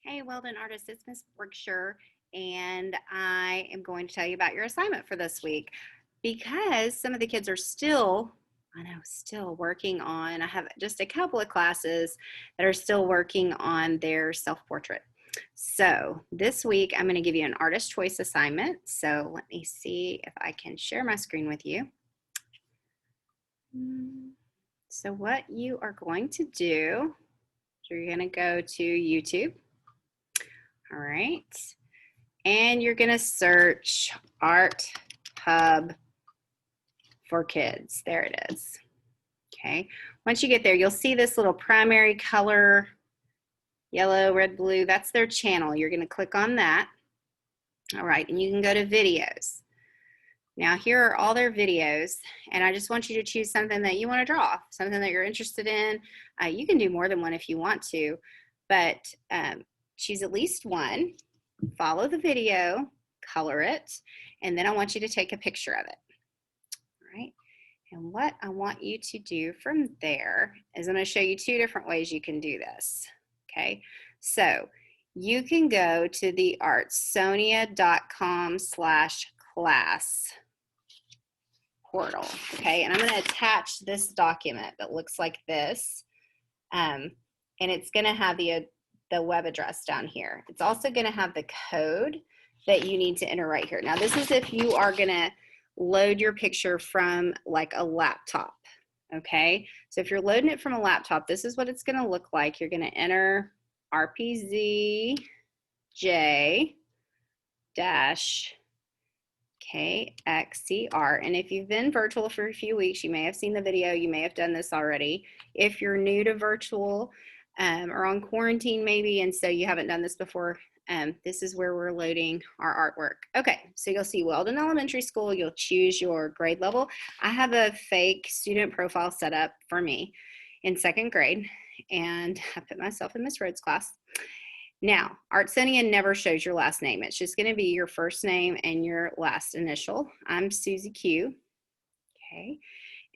Hey, Weldon artists, it's Miss Berkshire, and I am going to tell you about your assignment for this week because some of the kids are still, still working on. I have just a couple of classes that are still working on their self-portrait. So this week I'm going to give you an artist choice assignment. So let me see if I can share my screen with you. So what you are going to do, you're going to go to YouTube. All right. And you're going to search Art Hub for Kids. There it is. Okay. Once you get there, you'll see this little primary color, yellow, red, blue. That's their channel. You're going to click on that. All right. And you can go to videos. Now, here are all their videos, and I just want you to choose something that you want to draw, something that you're interested in. You can do more than one if you want to, but choose at least one. Follow the video, color it, and then I want you to take a picture of it. All right. And what I want you to do from there is I'm going to show you two different ways you can do this. Okay. So you can go to the artsonia.com/class portal. Okay. And I'm going to attach this document that looks like this. And it's going to have the web address down here. It's also going to have the code that you need to enter right here. Now, this is if you are going to load your picture from like a laptop. Okay. So if you're loading it from a laptop, this is what it's going to look like. You're going to enter RPZJ dash KXCR. And if you've been virtual for a few weeks, you may have seen the video. You may have done this already. If you're new to virtual or on quarantine maybe, and so you haven't done this before, this is where we're loading our artwork. Okay, so you'll see Weldon Elementary School. You'll choose your grade level. I have a fake student profile set up for me in 2nd grade, and I put myself in Miss Rhodes' class. Now, Artsonia never shows your last name. It's just going to be your first name and your last initial. I'm Susie Q. Okay.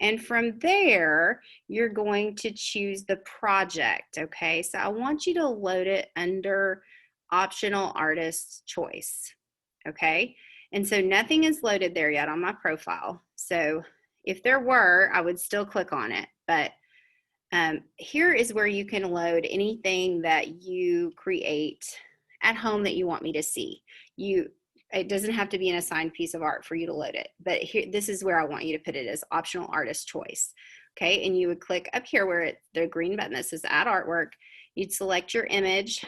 And from there, you're going to choose the project. Okay. So I want you to load it under optional artist choice. Okay. And so nothing is loaded there yet on my profile. So if there were, I would still click on it. But here is where you can load anything that you create at home that you want me to see. It doesn't have to be an assigned piece of art for you to load it, but here, this is where I want you to put it as optional artist choice. Okay, and you would click up here where the green button that says add artwork. You'd select your image,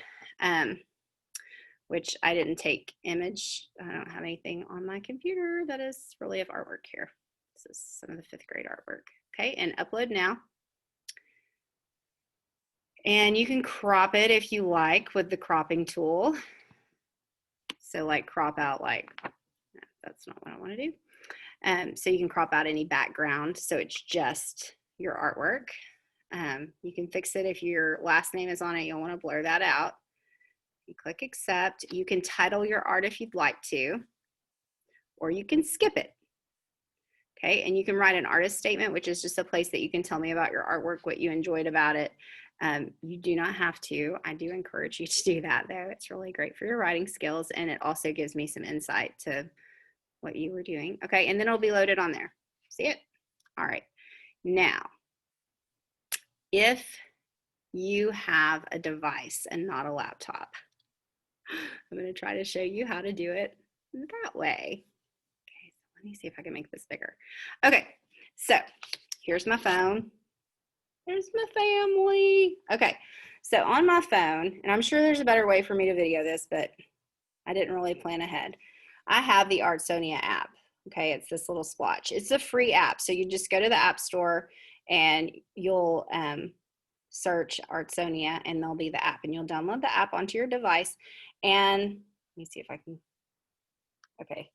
which I didn't take image. I don't have anything on my computer that is really of artwork here. This is some of the 5th grade artwork. Okay, and upload now. And you can crop it if you like with the cropping tool. So like crop out like, that's not what I want to do. So you can crop out any background so it's just your artwork. You can fix it if your last name is on it, you'll want to blur that out. You click accept. You can title your art if you'd like to, or you can skip it. Okay, and you can write an artist statement, which is just a place that you can tell me about your artwork, what you enjoyed about it. You do not have to. I do encourage you to do that, though. It's really great for your writing skills, and it also gives me some insight to what you were doing. Okay, and then it'll be loaded on there. See it? All right. Now, if you have a device and not a laptop, I'm going to try to show you how to do it that way. Okay, so let me see if I can make this bigger. Okay, so here's my phone. There's my family. Okay, so on my phone, and I'm sure there's a better way for me to video this, but I didn't really plan ahead. I have the Artsonia app. Okay, it's this little splotch. It's a free app, so you just go to the App Store and you'll search Artsonia, and there'll be the app, and you'll download the app onto your device. And let me see if I can. Okay.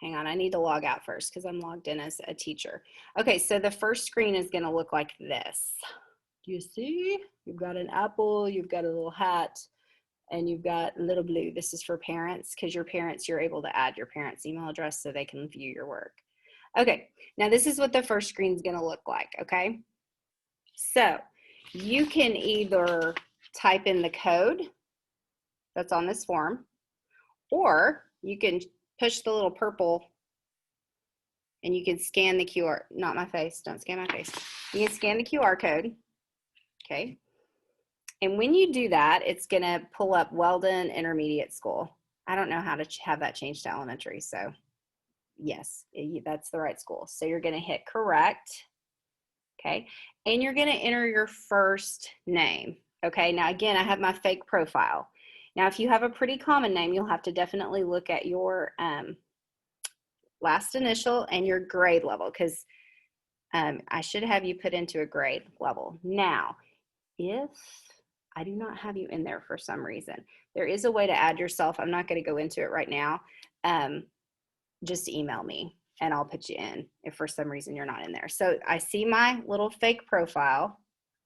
Hang on, I need to log out first because I'm logged in as a teacher. Okay, so the first screen is going to look like this. Do you see? You've got an apple, you've got a little hat, and you've got little blue. This is for parents because your parents, you're able to add your parents' email address so they can view your work. Okay, now this is what the first screen is going to look like, okay? So you can either type in the code that's on this form, or you can push the little purple and you can scan the QR, not my face, don't scan my face. You can scan the QR code, okay? And when you do that, it's gonna pull up Weldon Intermediate School. I don't know how to have that changed to elementary, so yes, that's the right school. So you're gonna hit correct, okay? And you're gonna enter your first name, okay? Now again, I have my fake profile. Now if you have a pretty common name, you'll have to definitely look at your last initial and your grade level, because I should have you put into a grade level. Now, if I do not have you in there for some reason, there is a way to add yourself. I'm not going to go into it right now. Just email me and I'll put you in if for some reason you're not in there. So I see my little fake profile.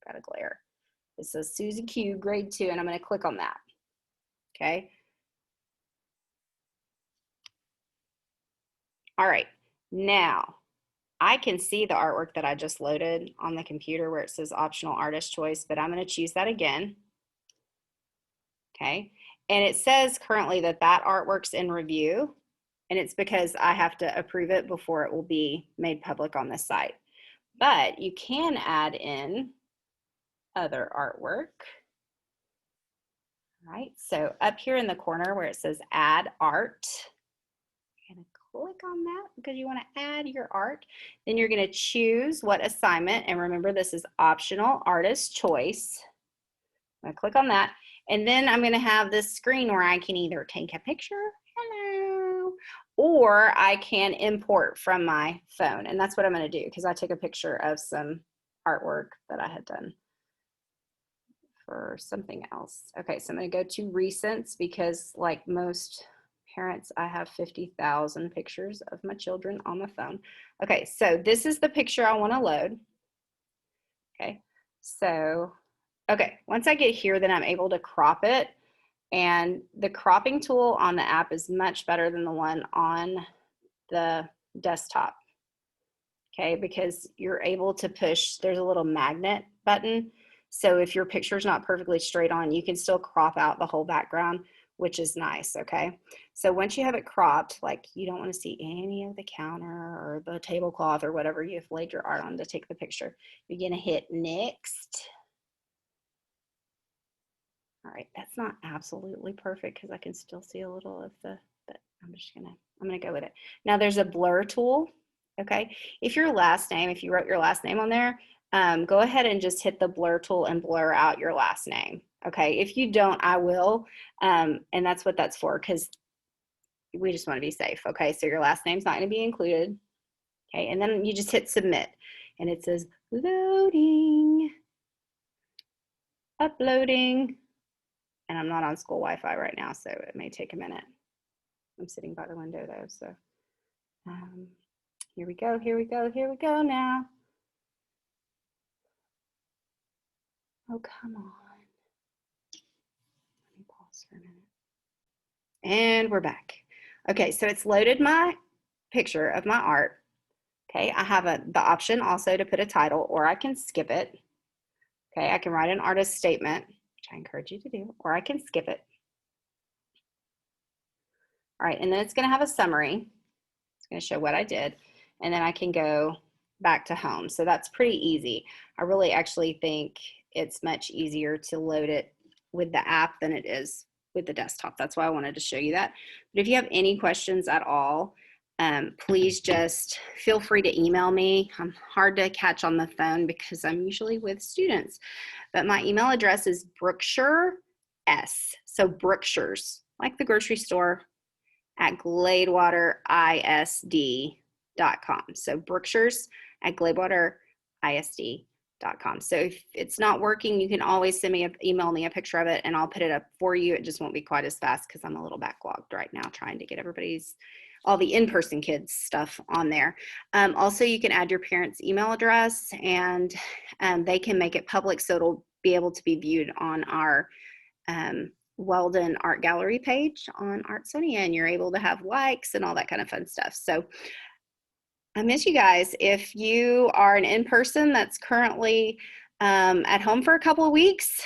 Got a glare. It says Susie Q, grade 2, and I'm going to click on that. Okay. All right. Now, I can see the artwork that I just loaded on the computer where it says optional artist choice, but I'm going to choose that again. Okay. And it says currently that that artwork's in review, and it's because I have to approve it before it will be made public on this site. But you can add in other artwork. All right. So up here in the corner where it says add art, you're going to click on that because you want to add your art. Then you're going to choose what assignment, and remember this is optional artist choice. I'm going to click on that, and then I'm going to have this screen where I can either take a picture, hello, or I can import from my phone, and that's what I'm going to do because I took a picture of some artwork that I had done for something else. Okay, so I'm going to go to recents because like most parents, I have 50,000 pictures of my children on my phone. Okay, so this is the picture I want to load. Okay, so, okay, once I get here, then I'm able to crop it. And the cropping tool on the app is much better than the one on the desktop. Okay, because you're able to push, there's a little magnet button. So if your picture's not perfectly straight on, you can still crop out the whole background, which is nice, okay? So once you have it cropped, like you don't want to see any of the counter or the tablecloth or whatever you've laid your art on to take the picture, you're gonna hit next. All right, that's not absolutely perfect because I can still see a little of the, but I'm gonna go with it. Now there's a blur tool, okay? If you wrote your last name on there, go ahead and just hit the blur tool and blur out your last name. Okay, if you don't, I will, and that's what that's for, because we just want to be safe. Okay, so your last name's not going to be included. Okay, and then you just hit submit, and it says loading, uploading, and I'm not on school Wi-Fi right now, so it may take a minute. I'm sitting by the window though, so here we go, here we go, here we go now. Oh, come on. Let me pause for a minute. And we're back. Okay, so it's loaded my picture of my art. Okay, I have the option also to put a title, or I can skip it. Okay, I can write an artist statement, which I encourage you to do, or I can skip it. All right, and then it's going to have a summary. It's going to show what I did, and then I can go back to home. So that's pretty easy. I really actually think it's much easier to load it with the app than it is with the desktop. That's why I wanted to show you that. But if you have any questions at all, please just feel free to email me. I'm hard to catch on the phone because I'm usually with students. But my email address is Brookshire S. So Brookshires, like the grocery store, at gladewaterisd.com. So Brookshires at gladewaterisd.com. So if it's not working, you can always email me a picture of it and I'll put it up for you. It just won't be quite as fast because I'm a little backlogged right now trying to get all the in-person kids stuff on there. Also, you can add your parents' email address and they can make it public so it'll be able to be viewed on our Weldon Art Gallery page on Artsonia, and you're able to have likes and all that kind of fun stuff. So I miss you guys. If you are an in-person that's currently at home for a couple of weeks,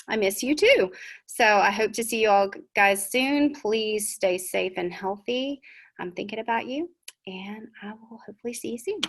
I miss you too. So I hope to see you all guys soon. Please stay safe and healthy. I'm thinking about you, and I will hopefully see you soon.